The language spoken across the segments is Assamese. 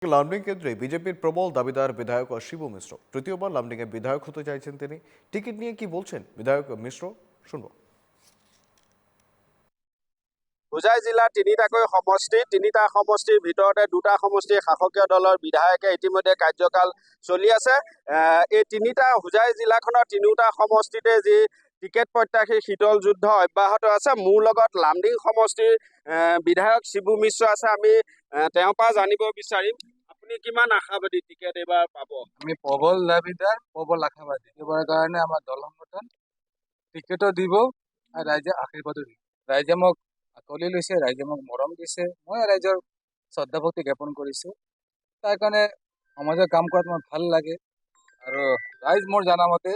লামডিং কেন্দ্রে বিজেপির প্রবল দাবিদার বিধায়ক শিবু মিশ্র তৃতীয়বার লামডিংয়ে বিধায়ক হতে চাইছেন তিনি। টিকিট নিয়ে কি বলছেন বিধায়ক মিশ্র, শুনব। হোজাই জিলা তিনিটা সমষ্টিৰ ভিতৰতে দুটা সমষ্টিৰ শাসকীয় দলৰ বিধায়কে ইতিমধ্যে কাৰ্যকাল চলি আছে। এই তিনিটা হোজাই জিলাখনৰ তিনিওটা সমষ্টিতে যি টিকেট প্ৰত্যাশী শীতল যুদ্ধ অব্যাহত আছে। মোৰ লগত লামডিং সমষ্টিৰ বিধায়ক শিবু মিশ্ৰ আছে। আমি তেওঁৰ পৰা জানিব বিচাৰিম আপুনি কিমান আশাবাদী টিকেট এইবাৰ পাব। আমি প্রবল দাবিদার, প্রবল আশাবাদী। এবার কারণে আমার দল সংগঠন টিকেটও দিব আর রাইজে আশীর্বাদও দিব। রাইজে মোক আকলি লৈছে, রাইজে মোক মৰম দিছে, মই ৰাইজৰ শ্ৰদ্ধা ভক্তি জ্ঞাপন কৰিছোঁ। তাৰ কাৰণে সমাজৰ কাম কৰাত মোৰ ভাল লাগে আৰু ৰাইজ মোৰ জানামতে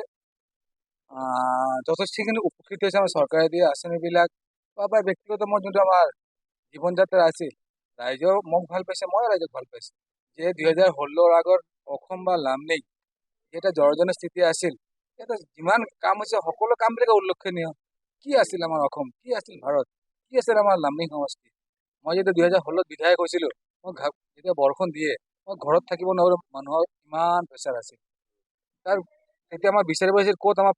যথেষ্টখিনি উপকৃত হৈছে আমাৰ চৰকাৰে দিয়া আঁচনিবিলাক বা ব্যক্তিগত মোৰ যোনটো আমাৰ জীৱন যাত্ৰা আছিল। ৰাইজেও মোক ভাল পাইছে, মই ৰাইজক ভাল পাইছোঁ। যে 2016 আগৰ অসম বা লামডিং এটা জৰ্জনীয় স্থিতি আছিল, এটা যিমান কাম হৈছে সকলো কামবিলাকে উল্লেখনীয়। কি আছিল আমাৰ অসম, কি আছিল ভাৰত, কি আছিল আমাৰ লামডিং সমষ্টি। মই যেতিয়া 2016 বিধায়ক হৈছিলোঁ, মই যেতিয়া বৰষুণ দিয়ে মই ঘৰত থাকিব নোৱাৰোঁ, মানুহৰ ইমান প্ৰেছাৰ আছিল। তাৰ তেতিয়া আমাৰ বিচাৰিব আছিল ক'ত আমাৰ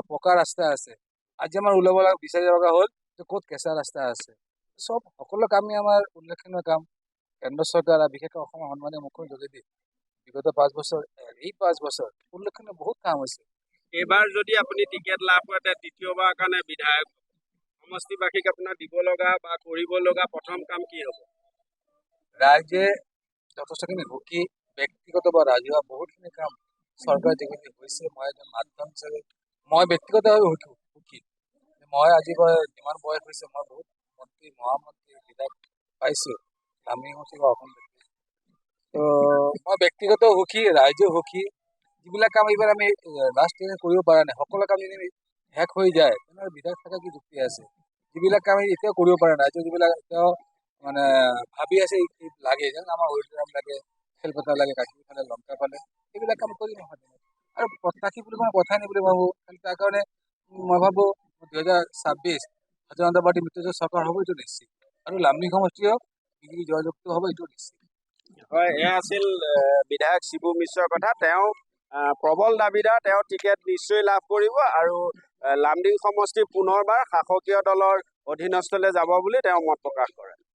পকা ৰাস্তা আছে। আজি আমাৰ ওলাব বিচাৰি লগা হ'ল যে ক'ত কেঁচা ৰাস্তা আছে। সকলো কামেই আমাৰ উল্লেখনীয় কাম। কেন্দ্ৰ চৰকাৰ আৰু বিশেষকৈ অসমৰ সন্মানীয় মুখ্যমন্ত্ৰী যোগেদি বিগত 5 বছৰ, এই 5 বছৰ উল্লেখনীয় বহুত কাম হৈছে। এইবাৰ যদি আপুনি টিকেট লাভ কৰে তৃতীয়বাৰৰ কাৰণে বিধায়ক সমষ্টিবাসীক আপোনাৰ দিব লগা বা কৰিব লগা প্ৰথম কাম কি হ'ব? ৰাইজে যথেষ্টখিনি সুখী, ব্যক্তিগত বা ৰাজহুৱা বহুতখিনি কাম চৰকাৰৰ যোগেদি হৈছে। মই এজন মাধ্যম হিচাপে মই ব্যক্তিগতভাৱে সুখী। মই আজি যিমান বয়স হৈছে মই বহুত মন্ত্ৰী, মহামন্ত্ৰী, বিধায়ক পাইছোঁ লামডিং সমষ্টি বা অসম। তো মই ব্যক্তিগত সুখী, ৰাইজেও সুখী। যিবিলাক কাম এইবাৰ আমি লাষ্ট কৰিব পৰা নাই, সকলো কাম যদি শেষ হৈ যায় তেনেহ'লে বিধায়ক থকা কি যুক্তি আছে। যিবিলাক কাম এতিয়াও কৰিব পৰা নাই, যিবিলাক এতিয়াও মানে ভাবি আছে লাগে, যেন আমাৰ ঐৰাম লাগে, খেলপথাৰ লাগে, কাশ্মীৰ ফালে, লংকা ফালে, সেইবিলাক কাম কৰি নহয়। আৰু প্ৰত্যাশী বুলি মই কথাই নাই বুলি ভাবোঁ। তাৰ কাৰণে মই ভাবোঁ 2026 ভাৰতীয় জনতা পাৰ্টি মিত্ৰজোঁট চৰকাৰ হ'ব, এইটো নিশ্চিত। আৰু লামডিং সমষ্টিও বিজেপি জয়যুক্ত হ'ব, এইটো নিশ্চিত। হয়, এয়া আছিল বিধায়ক শিবু মিশ্ৰৰ কথা। তেওঁ প্ৰবল দাবীদাৰ, তেওঁ টিকেট নিশ্চয় লাভ কৰিব আৰু লামডিং সমষ্টি পুনৰবাৰ শাসকীয় দলৰ অধীনস্থলৈ যাব বুলি তেওঁ মত প্ৰকাশ কৰে।